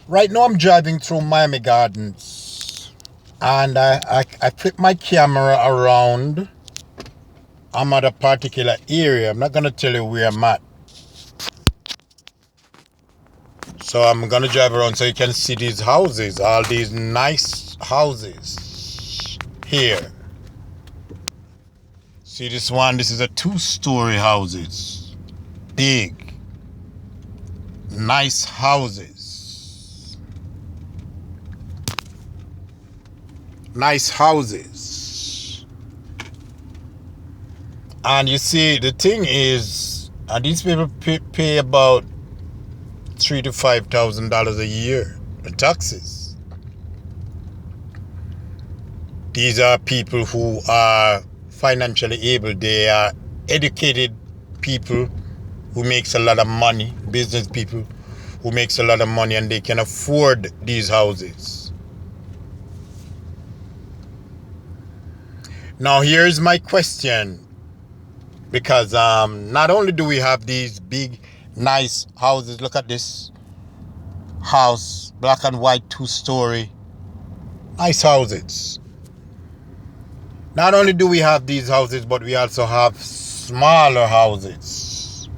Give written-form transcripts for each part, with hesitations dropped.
Right now I'm driving through Miami Gardens and I flip my camera around. I'm at a particular area. I'm not going to tell you where I'm at. So I'm going to drive around so you can see these houses, all these nice houses here. See this one? This is a 2-story houses. Big, nice houses. Nice houses. And you see, the thing is, and these people pay about $3,000 to $5,000 a year in taxes. These are people who are financially able. They are educated people who makes a lot of money, business people who makes a lot of money, and they can afford these houses. Now here's my question, because not only do we have these big nice houses, look at this house, black and white, 2-story, nice houses. Not only do we have these houses, but we also have smaller houses.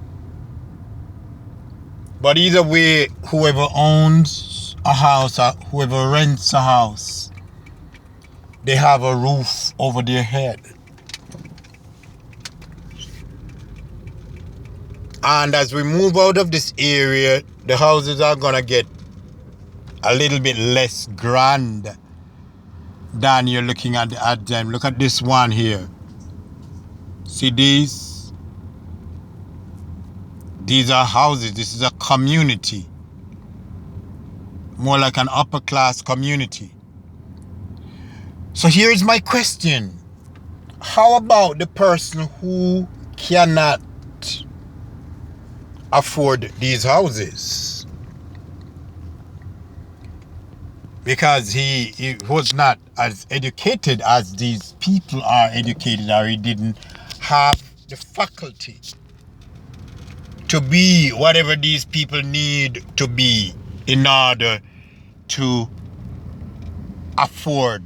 But either way, whoever owns a house or whoever rents a house, they have a roof over their head. And as we move out of this area, the houses are gonna get a little bit less grand than you're looking at them. Look at this one here. See these? These are houses. This is a community. More like an upper class community. So here's my question. How about the person who cannot afford these houses? Because he was not as educated as these people are educated, or he didn't have the faculty to be whatever these people need to be in order to afford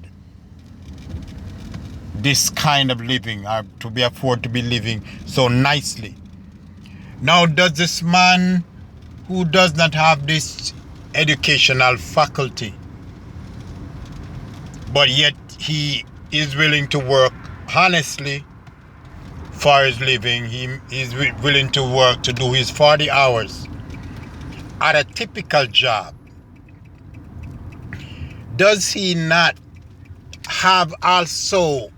this kind of living, or to be afford to be living so nicely. Now, does this man who does not have this educational faculty, but yet he is willing to work honestly for his living, he is willing to work to do his 40 hours at a typical job, does he not have also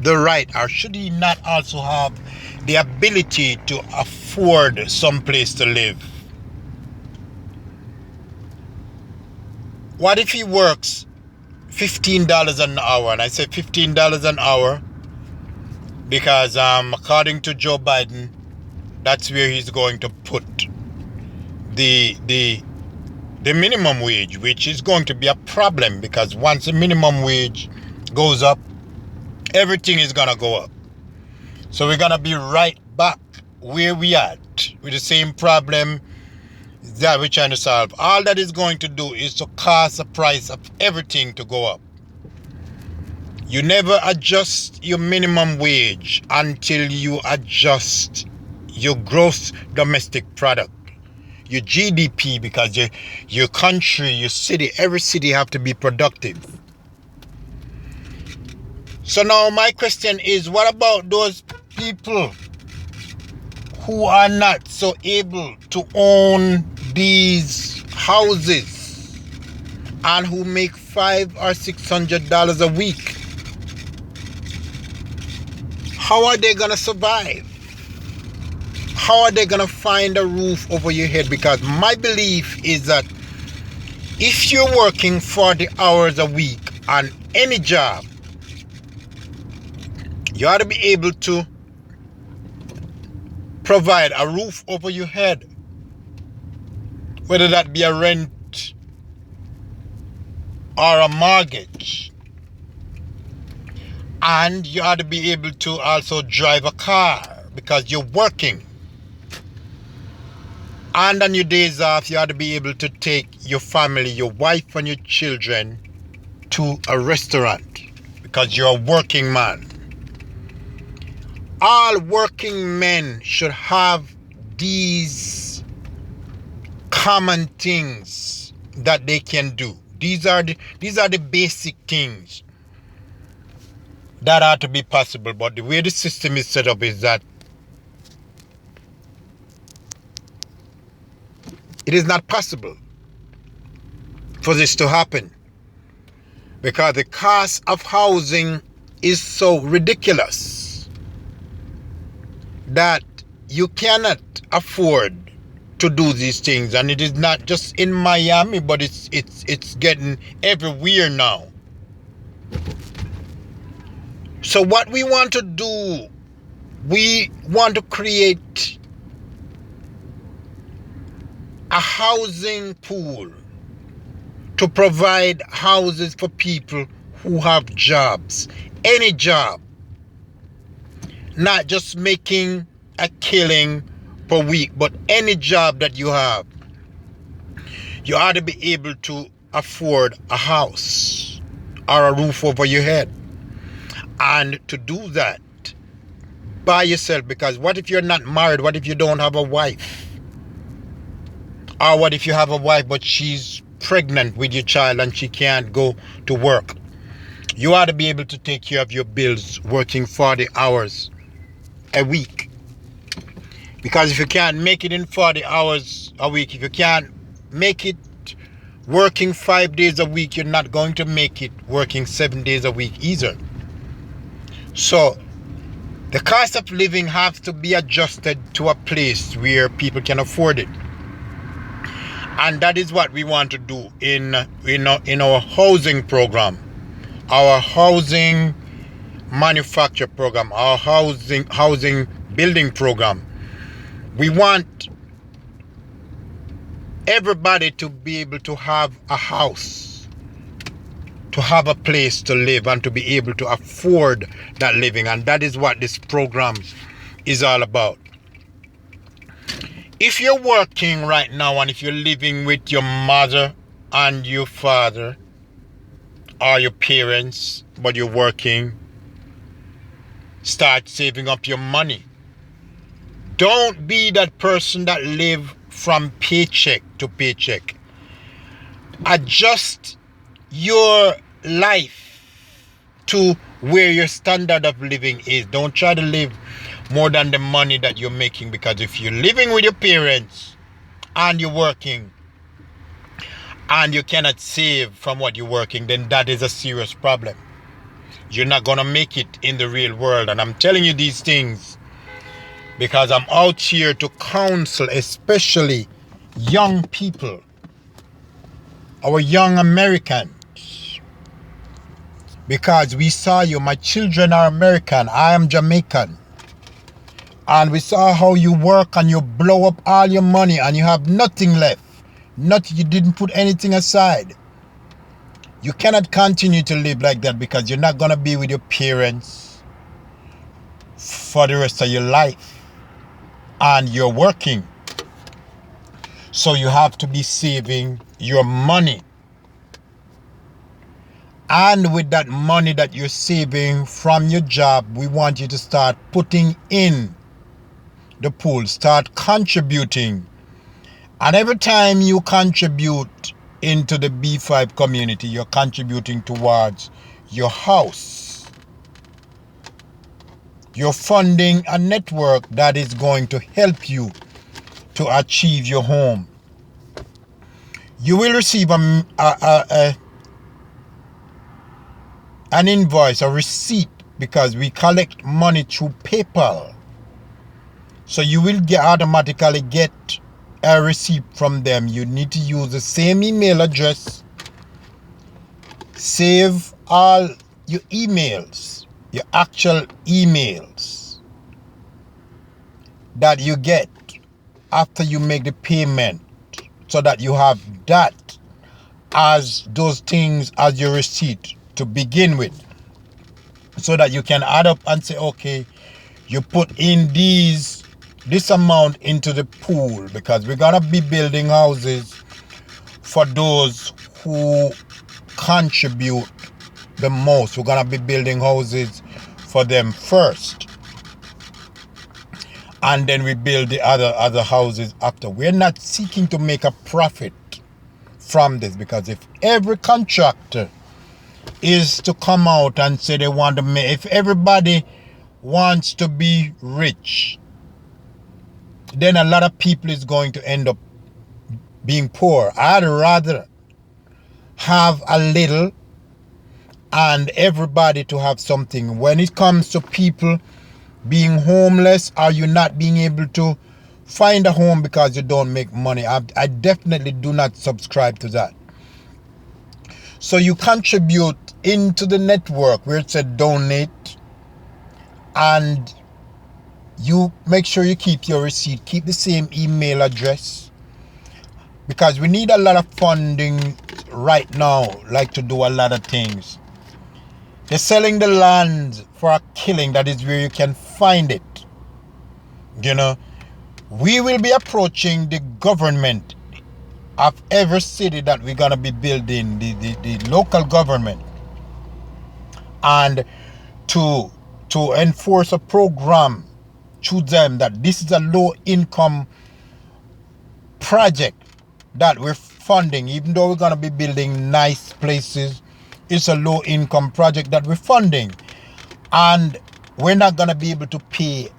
the right, or should he not also have the ability to afford some place to live? What if he works $15 an hour? And I say $15 an hour because according to Joe Biden, that's where he's going to put the minimum wage, which is going to be a problem, because once the minimum wage goes up, everything is gonna go up. So we're gonna be right back where we at with the same problem that we're trying to solve. All that is going to do is to cause the price of everything to go up. You never adjust your minimum wage until you adjust your gross domestic product, your GDP, because your country, your city, every city have to be productive. So now my question is, what about those people who are not so able to own these houses and who make $500 or $600 a week? How are they gonna survive? How are they gonna find a roof over your head? Because my belief is that if you're working 40 hours a week on any job, you ought to be able to provide a roof over your head, whether that be a rent or a mortgage. And you ought to be able to also drive a car because you're working. And on your days off, you ought to be able to take your family, your wife and your children to a restaurant because you're a working man. All working men should have these common things that they can do. These are the basic things that are to be possible. But the way the system is set up is that it is not possible for this to happen because the cost of housing is so ridiculous that you cannot afford to do these things. And it is not just in Miami, but it's getting everywhere now. So what we want to do, we want to create a housing pool to provide houses for people who have jobs. Any job. Not just making a killing per week, but any job that you have. You ought to be able to afford a house or a roof over your head. And to do that by yourself, because what if you're not married? What if you don't have a wife? Or what if you have a wife but she's pregnant with your child and she can't go to work? You ought to be able to take care of your bills working 40 hours a week. Because if you can't make it in 40 hours a week, if you can't make it working 5 days a week, you're not going to make it working 7 days a week either. So the cost of living has to be adjusted to a place where people can afford it. And that is what we want to do in our housing program, our housing manufacture program, our housing building program. We want everybody to be able to have a house, to have a place to live and to be able to afford that living. And that is what this program is all about. If you're working right now and if you're living with your mother and your father or your parents, but you're working, start saving up your money. Don't be that person that live from paycheck to paycheck. Adjust your life to where your standard of living is. Don't try to live more than the money that you're making, because if you're living with your parents and you're working and you cannot save from what you're working, then that is a serious problem. You're not going to make it in the real world. And I'm telling you these things because I'm out here to counsel especially young people, our young Americans, because we saw you. My children are American, I am Jamaican, and we saw how you work and you blow up all your money and you have nothing left. You didn't put anything aside. You cannot continue to live like that because you're not going to be with your parents for the rest of your life. And you're working. So you have to be saving your money. And with that money that you're saving from your job, we want you to start putting in the pool. Start contributing. And every time you contribute into the B5 community, you're contributing towards your house. You're funding a network that is going to help you to achieve your home. You will receive an invoice, a receipt, because we collect money through PayPal. So you will automatically get a receipt from them. You need to use the same email address. Save all your emails, your actual emails that you get after you make the payment, so that you have that as those things as your receipt to begin with, so that you can add up and say, okay, you put in these this amount into the pool, because we're gonna be building houses for those who contribute the most. We're gonna be building houses for them first, and then we build the other houses after. We're not seeking to make a profit from this, because if every contractor is to come out and say they want to make, if everybody wants to be rich, then a lot of people is going to end up being poor. I'd rather have a little and everybody to have something. When it comes to people being homeless, or you not being able to find a home because you don't make money, I definitely do not subscribe to that. So you contribute into the network where it said donate, and you make sure you keep your receipt, keep the same email address, because we need a lot of funding right now, like to do a lot of things. They're selling the land for a killing. That is where you can find it. You know, we will be approaching the government of every city that we're gonna be building, the local government, and to enforce a program to them that this is a low income project that we're funding. Even though we're gonna be building nice places, it's a low income project that we're funding, and we're not gonna be able to pay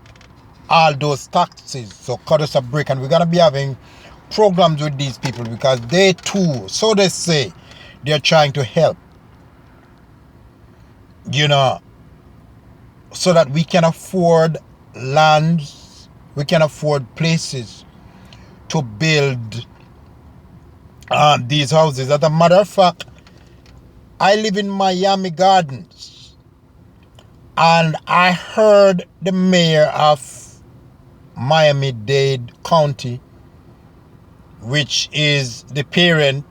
all those taxes. So cut us a break, and we're gonna be having programs with these people, because they too, so they say, they're trying to help, you know, so that we can afford lands, we can afford places to build these houses. As a matter of fact, I live in Miami Gardens, and I heard the mayor of Miami-Dade County, which is the parent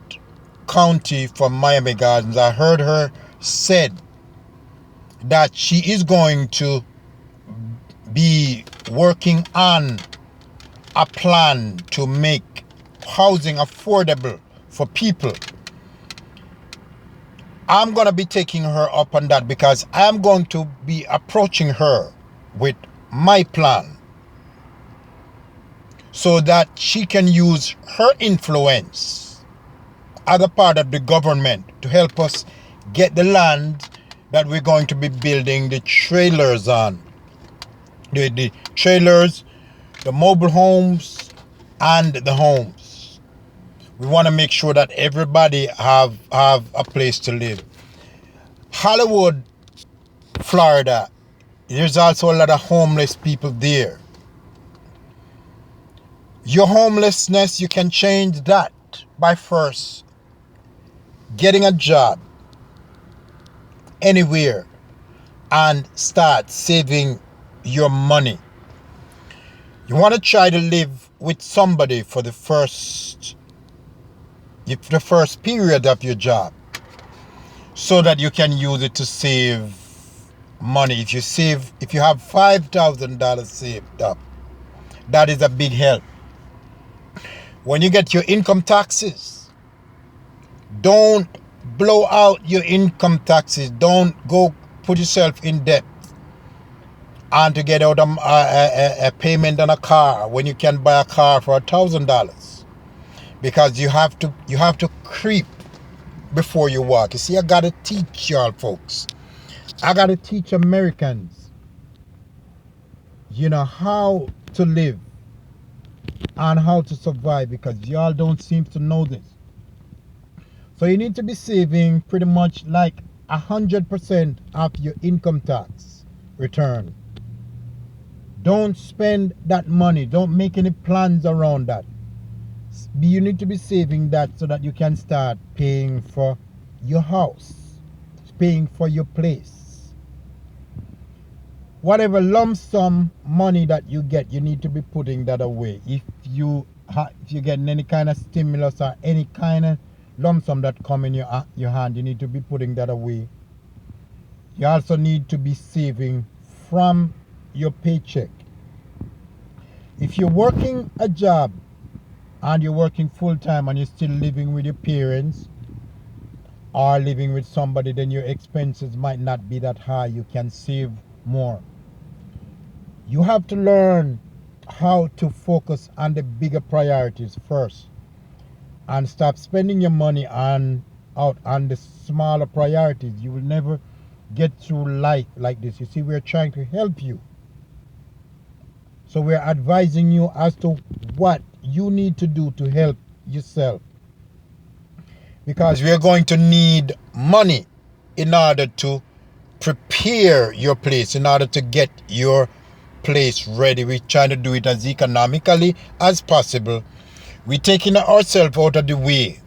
county for Miami Gardens, I heard her said that she is going to be working on a plan to make housing affordable for people. I'm going to be taking her up on that, because I'm going to be approaching her with my plan, so that she can use her influence as a part of the government to help us get the land that we're going to be building the trailers on. The trailers, the mobile homes, and the homes. We want to make sure that everybody have a place to live. Hollywood, Florida, there's also a lot of homeless people there. Your homelessness, you can change that by first getting a job anywhere and start saving your money. You want to try to live with somebody for the first period of your job, so that you can use it to save money. If you have $5,000 saved up, that is a big help. When you get your income taxes, don't blow out your income taxes. Don't go put yourself in debt and to get out a payment on a car when you can buy a car for $1,000, because you have to creep before you walk. You see, I gotta teach y'all folks. I gotta teach Americans, you know, how to live and how to survive, because y'all don't seem to know this. So you need to be saving pretty much like 100% of your income tax return. Don't spend that money. Don't make any plans around that. You need to be saving that so that you can start paying for your house, paying for your place. Whatever lump sum money that you get, you need to be putting that away. If you're getting any kind of stimulus or any kind of lump sum that come in your hand, you need to be putting that away. You also need to be saving from your paycheck. If you're working a job and you're working full time and you're still living with your parents or living with somebody, then your expenses might not be that high. You can save more. You have to learn how to focus on the bigger priorities first and stop spending your money out on the smaller priorities. You will never get through life like this. You see, we're trying to help you. So we're advising you as to what you need to do to help yourself. Because we're going to need money in order to prepare your place, in order to get your place ready. We're trying to do it as economically as possible. We're taking ourselves out of the way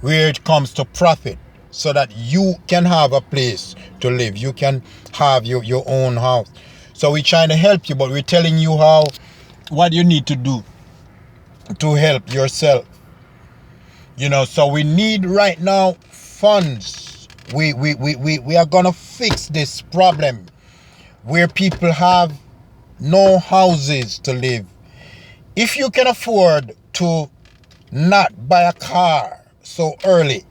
where it comes to profit so that you can have a place to live. You can have your own house. So we're trying to help you, but we're telling you what you need to do to help yourself. So we need right now funds. We are gonna fix this problem where people have no houses to live. If you can afford to not buy a car so early,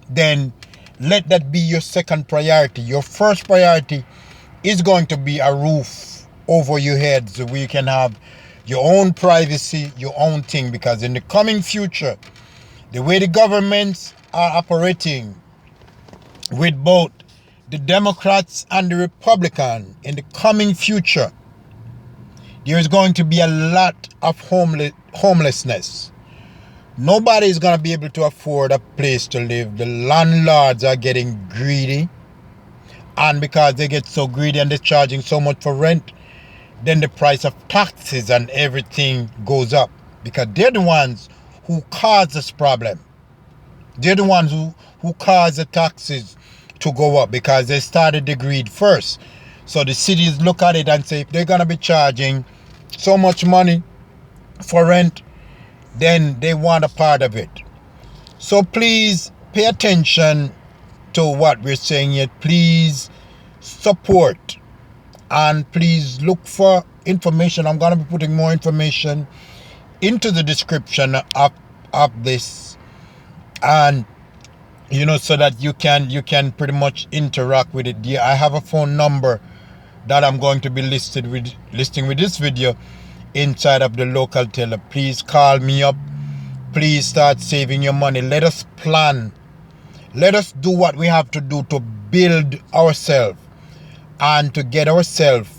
then let that be your second priority. Your first priority is going to be a roof over your head so where you can have your own privacy, your own thing. Because in the coming future, the way the governments are operating with both the Democrats and the Republicans, in the coming future, there is going to be a lot of homelessness. Nobody is going to be able to afford a place to live. The landlords are getting greedy. And because they get so greedy and they're charging so much for rent, then the price of taxes and everything goes up. Because they're the ones who cause this problem. They're the ones who cause the taxes to go up because they started the greed first. So the cities look at it and say, if they're going to be charging so much money for rent, then they want a part of it. So please pay attention to what we're saying here. Please support and please look for information. I'm going to be putting more information into the description of this, and so that you can pretty much interact with it. Yeah, I have a phone number that I'm going to be listing with this video inside of the local teller. Please call me up. Please start saving your money. Let us plan. Let us do what we have to do to build ourselves and to get ourselves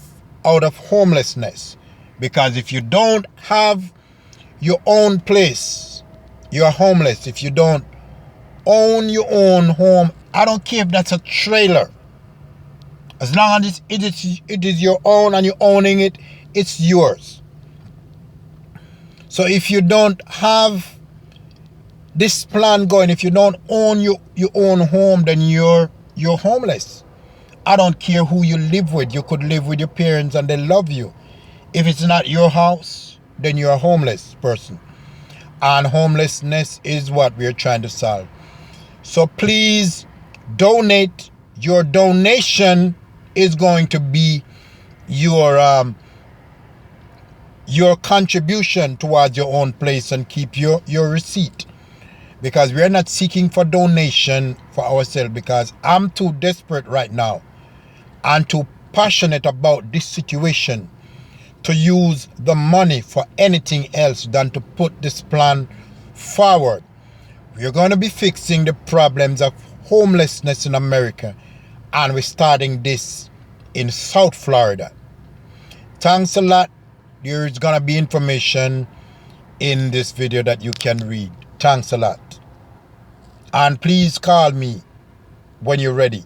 out of homelessness. Because if you don't have your own place, you're homeless. If you don't own your own home, I don't care if that's a trailer. As long as it is your own and you're owning it, it's yours. So if you don't have this plan going, if you don't own your own home, then you're homeless. I don't care who you live with. You could live with your parents and they love you. If it's not your house, then you're a homeless person. And homelessness is what we're trying to solve. So please donate. Your donation is going to be your contribution towards your own place, and keep your receipt. Because we're not seeking for donation for ourselves, because I'm too desperate right now and too passionate about this situation to use the money for anything else than to put this plan forward. We're going to be fixing the problems of homelessness in America, and we're starting this in South Florida. Thanks a lot. There is going to be information in this video that you can read. Thanks a lot. And please call me when you're ready.